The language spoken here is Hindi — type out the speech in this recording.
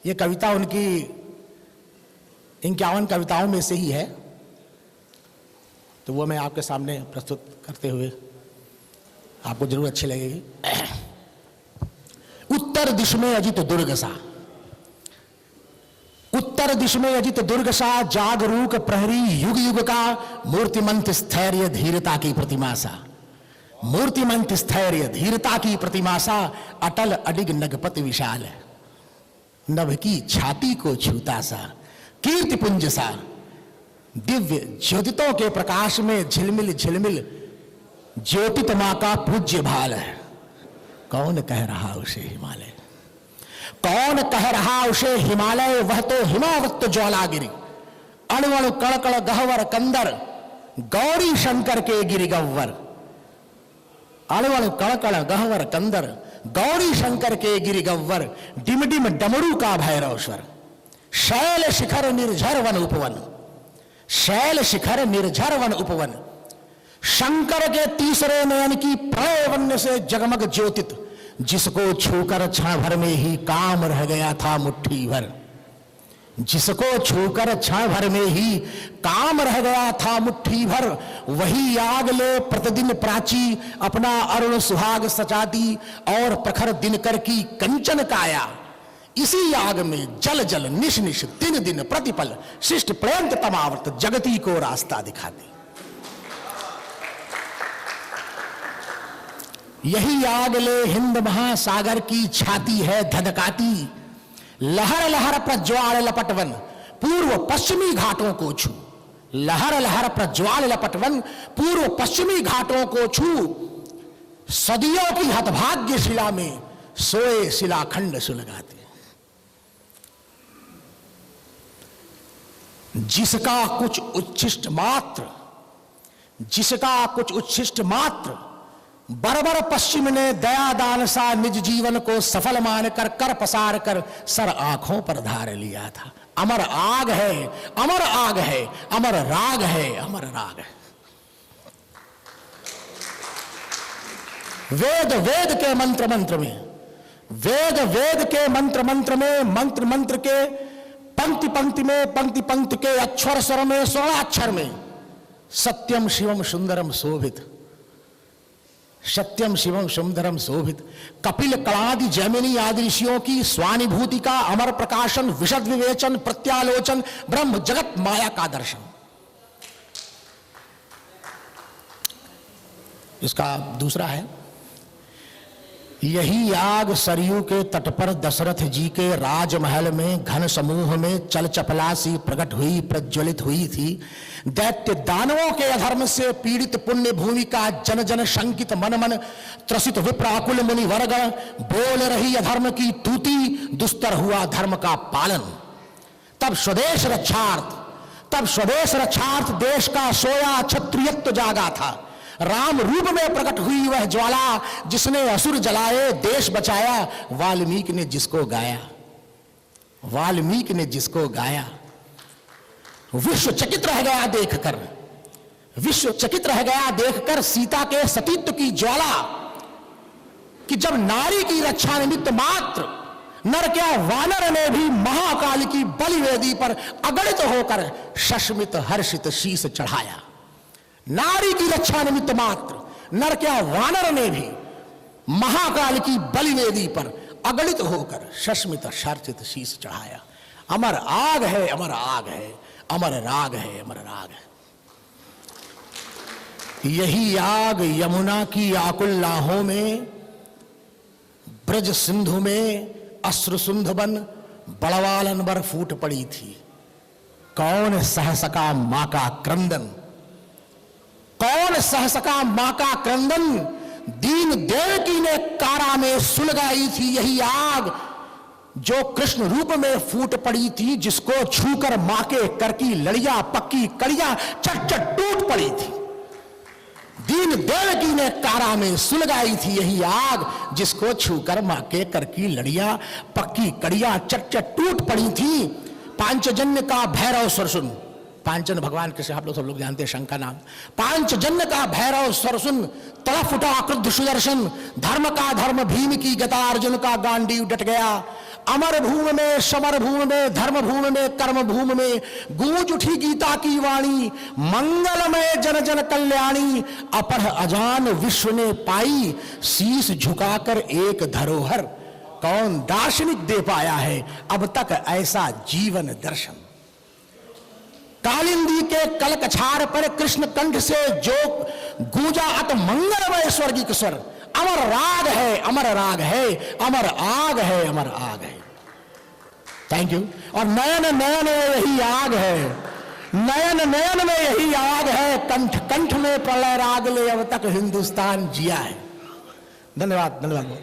ये कविता उनकी 51 कविताओं में से ही है, तो वो मैं आपके सामने प्रस्तुत करते हुए आपको जरूर अच्छी लगेगी। उत्तर दिश में अजित दुर्ग सा, उत्तर दिश में अजित दुर्ग सा, जागरूक प्रहरी युग युग का, मूर्तिमंत स्थैर्य धीरता की प्रतिमा सा, मूर्तिमंत स्थैर्य धीरता की प्रतिमा सा, अटल अडिग नगपति विशाल, नभ की छाती को छूता सा, कीर्ति पुंज सा, दिव्य ज्योतितों के प्रकाश में झिलमिल झिलमिल ज्योतित मां का पूज्य भाल है। कौन कह रहा उसे हिमालय, कौन कह रहा उसे हिमालय, वह तो हिमावृत ज्वालागिरी, अणु अणु कण कण गहवर कंदर, गौरी शंकर के गिरि गह्वर, अणु अणु कण कण गहवर कंदर, गौरी शंकर के गिरि गह्वर, डिम डिम डमरू का भैरव स्वर, शैल शिखर निर्झर वन उपवन, शैल शिखर निर्झर वन उपवन, शंकर के तीसरे नयन की प्रलय वन्य से जगमग ज्योतित, जिसको छूकर क्षण भर में ही काम रह गया था मुट्ठी भर, जिसको छूकर क्षण भर में ही काम रह गया था मुट्ठी भर, वही आग ले प्रतिदिन प्राची अपना अरुण सुहाग सजाती, और प्रखर दिनकर की कंचन काया, इसी आग में जल जल निश निश दिन दिन प्रतिपल शिष्ट पर्यंत तमावर्त जगती को रास्ता दिखाती। यही आग ले हिंद महासागर की छाती है धधकाती, लहर लहर प्रज्वाल लपटवन पूर्व पश्चिमी घाटों को छू, लहर लहर प्रज्वाल लपटवन पूर्व पश्चिमी घाटों को छू, सदियों की हतभाग्य शिला में सोए शिलाखंड सुलगाते, जिसका कुछ उच्छिष्ट मात्र, जिसका कुछ उच्छिष्ट मात्र, बरबर पश्चिम ने दया दान सा निज जीवन को सफल मानकर कर पसार कर सर आंखों पर धार लिया था। अमर आग है, अमर आग है, अमर राग है, अमर राग है। वेद वेद के मंत्र मंत्र में, वेद वेद के मंत्र मंत्र में, मंत्र मंत्र के पंक्ति पंक्ति में, पंक्ति पंक्ति के अक्षर स्वर में, स्वर्णाक्षर में, सत्यम शिवम सुंदरम शोभित, सत्यम शिवम सुंदरम शोभित, कपिल कलादि जैमिनी आदि ऋषियों की स्वानुभूति का अमर प्रकाशन, विशद विवेचन, प्रत्यालोचन, ब्रह्म जगत माया का दर्शन। इसका दूसरा है, यही आग सरयू के तट पर दशरथ जी के राजमहल में घन समूह में चल चपला सी प्रकट हुई, प्रज्वलित हुई थी। दैत्य दानवों के अधर्म से पीड़ित पुण्य भूमि का जन जन शंकित मन मन त्रसित विप्राकुल मुनि वर्ग, बोल रही अधर्म की तूती, दुस्तर हुआ धर्म का पालन। तब स्वदेश रक्षार्थ, तब स्वदेश रक्षार्थ देश का सोया क्षत्रियत्व जागा था। राम रूप में प्रकट हुई वह ज्वाला, जिसने असुर जलाए देश बचाया। वाल्मीकि ने जिसको गाया, वाल्मीकि ने जिसको गाया, विश्व चकित रह गया देखकर, विश्व चकित रह गया देखकर सीता के सतीत्व की ज्वाला, कि जब नारी की रक्षा निमित्त मात्र नर क्या वानर ने भी महाकाल की बलिवेदी पर अगणित होकर शशमित हर्षित शीश चढ़ाया। नारी की रक्षा निमित्त मात्र नर क्या वानर ने भी महाकाल की बलिवेदी पर अगणित होकर शशमित हर्षित शीश चढ़ाया। अमर आग है, अमर आग है, अमर राग है, अमर राग है। यही आग यमुना की आकुल लाहों में, ब्रज सिंधु में अश्रुसुंध बन बड़वालन बर फूट पड़ी थी। कौन सह सका मां का क्रंदन, कौन सह सका मां का क्रंदन, दीन देवकी ने कारा में सुलगाई थी यही आग, जो कृष्ण रूप में फूट पड़ी थी, जिसको छूकर मां के कर की लड़ियां पक्की कड़ियां चट चट टूट पड़ी थी। दीन देवकी ने कारा में सुलगाई थी यही आग, जिसको छूकर मां के कर की लड़ियां पक्की कड़ियां चट चट टूट पड़ी थी। पांचजन्य का भैरव सरसुन, पांचन भगवान के आप लोग सब लोग जानते हैं शंकर नाम। पांचजन्य का भैरव सरसुन, तड़फ उठा क्रुद्ध सुदर्शन, धर्म का धर्म भीम की गदा, अर्जुन का गांडीव डट गया। अमर भूमि में, समर भूमि में, धर्म भूमि में, कर्म भूमि में गूंज उठी गीता की वाणी, मंगलमय जन जन कल्याणी। अपढ़ अजान विश्व ने पाई, शीश झुकाकर एक धरोहर। कौन दार्शनिक दे पाया है अब तक ऐसा जीवन दर्शन। कालिंदी के कलकछार पर कृष्ण कंठ से जो गूंजा अत मंगलमय स्वर्गीय स्वर। अमर राग है, अमर राग है, अमर आग है, अमर आग है। Thank you. और नयन नयन में यही आग है, नयन नयन में यही आग है, कंठ कंठ में प्रलय राग ले अब तक हिंदुस्तान जिया है। धन्यवाद, धन्यवाद।